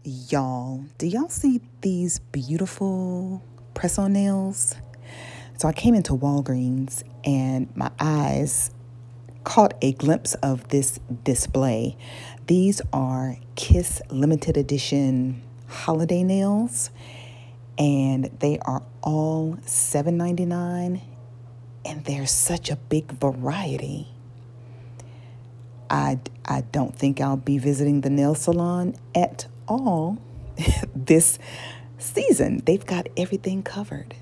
Y'all, do y'all see these beautiful press-on nails? So I came into Walgreens and my eyes caught a glimpse of this display. These are Kiss limited edition holiday nails, and they are all $7.99, and there's such a big variety. I don't think I'll be visiting the nail salon at all this season. They've got everything covered.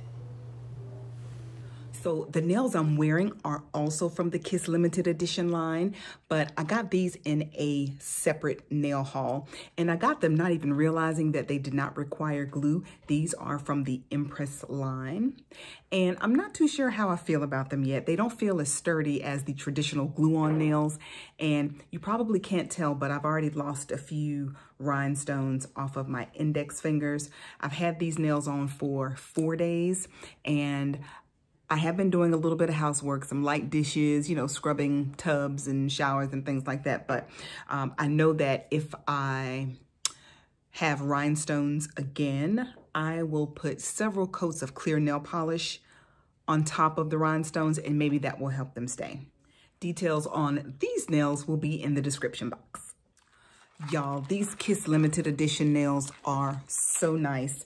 So the nails I'm wearing are also from the Kiss limited edition line, but I got these in a separate nail haul, and I got them not even realizing that they did not require glue. These are from the Impress line, and I'm not too sure how I feel about them yet. They don't feel as sturdy as the traditional glue-on nails, and you probably can't tell, but I've already lost a few rhinestones off of my index fingers. I've had these nails on for 4 days, and I have been doing a little bit of housework, some light dishes, scrubbing tubs and showers and things like that. But I know that if I have rhinestones again, I will put several coats of clear nail polish on top of the rhinestones, and maybe that will help them stay. Details on these nails will be in the description box. Y'all, these Kiss limited edition nails are so nice.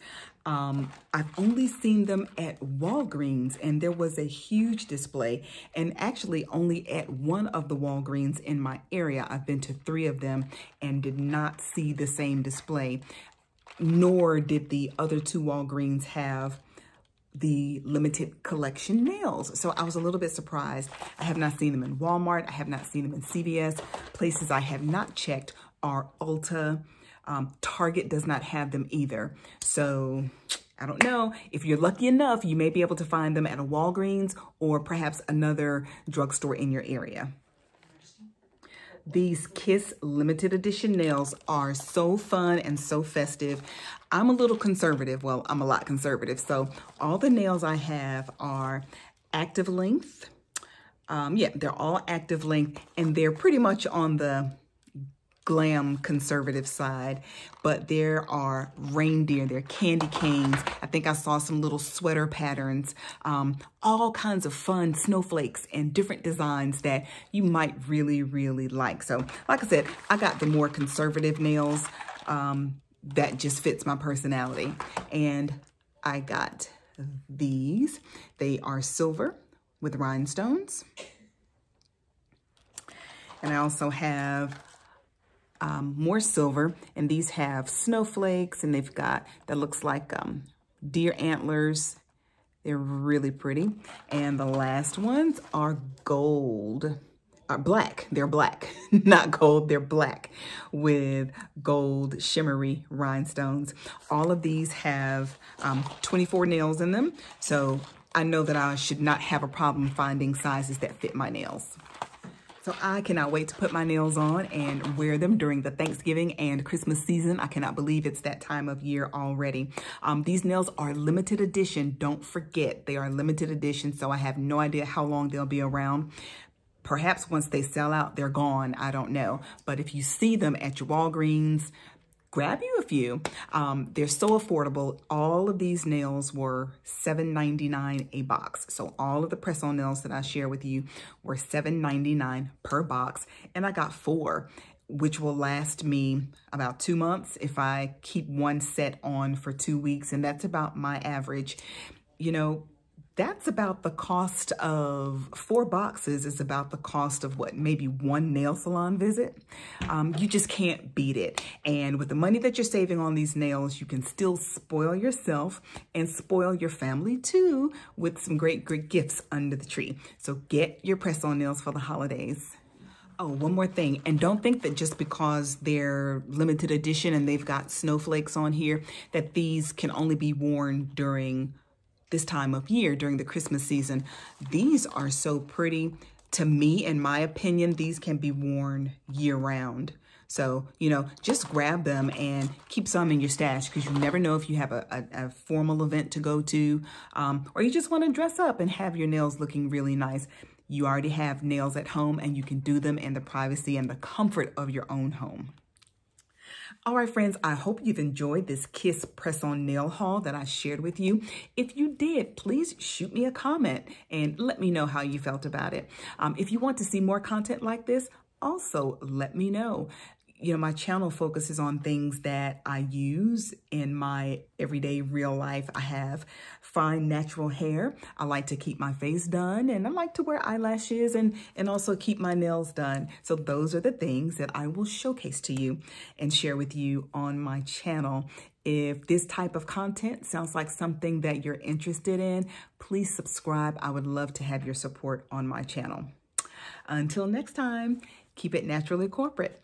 I've only seen them at Walgreens, and there was a huge display, and actually only at one of the Walgreens in my area. I've been to 3 of them and did not see the same display, nor did the other 2 Walgreens have the limited collection nails. So I was a little bit surprised. I have not seen them in Walmart. I have not seen them in CVS. Places I have not checked are Ulta. Target does not have them either. So I don't know. If you're lucky enough, you may be able to find them at a Walgreens or perhaps another drugstore in your area. These Kiss limited edition nails are so fun and so festive. I'm a little conservative. Well, I'm a lot conservative. So all the nails I have are active length. Yeah, they're all active length, and they're pretty much on the glam conservative side, but there are reindeer, there are candy canes. I think I saw some little sweater patterns, all kinds of fun snowflakes and different designs that you might really, really like. So like I said, I got the more conservative nails that just fits my personality. And I got these. They are silver with rhinestones. And I also have more silver, and these have snowflakes, and they've got, that looks like deer antlers. They're really pretty. And the last ones are gold, black. They're black, not gold, they're black with gold shimmery rhinestones. All of these have 24 nails in them, so I know that I should not have a problem finding sizes that fit my nails. So I cannot wait to put my nails on and wear them during the Thanksgiving and Christmas season. I cannot believe it's that time of year already. These nails are limited edition. Don't forget, they are limited edition, so I have no idea how long they'll be around. Perhaps once they sell out, they're gone. I don't know. But if you see them at your Walgreens, grab you a few. They're so affordable. All of these nails were $7.99 a box. So all of the press-on nails that I share with you were $7.99 per box. And I got 4, which will last me about 2 months if I keep one set on for 2 weeks. And that's about my average. That's about the cost of 4 boxes. Is about the cost of what, maybe 1 nail salon visit. You just can't beat it. And with the money that you're saving on these nails, you can still spoil yourself and spoil your family too with some great gifts under the tree. So get your press-on nails for the holidays. Oh, one more thing. And don't think that just because they're limited edition and they've got snowflakes on here, that these can only be worn during this time of year, during the Christmas season. These are so pretty. To me, in my opinion, these can be worn year round. So, just grab them and keep some in your stash, because you never know if you have a formal event to go to, or you just want to dress up and have your nails looking really nice. You already have nails at home, and you can do them in the privacy and the comfort of your own home. All right, friends, I hope you've enjoyed this Kiss press-on nail haul that I shared with you. If you did, please shoot me a comment and let me know how you felt about it. If you want to see more content like this, also let me know. You know, my channel focuses on things that I use in my everyday real life. I have fine natural hair. I like to keep my face done, and I like to wear eyelashes and also keep my nails done. So those are the things that I will showcase to you and share with you on my channel. If this type of content sounds like something that you're interested in, please subscribe. I would love to have your support on my channel. Until next time, keep it naturally corporate.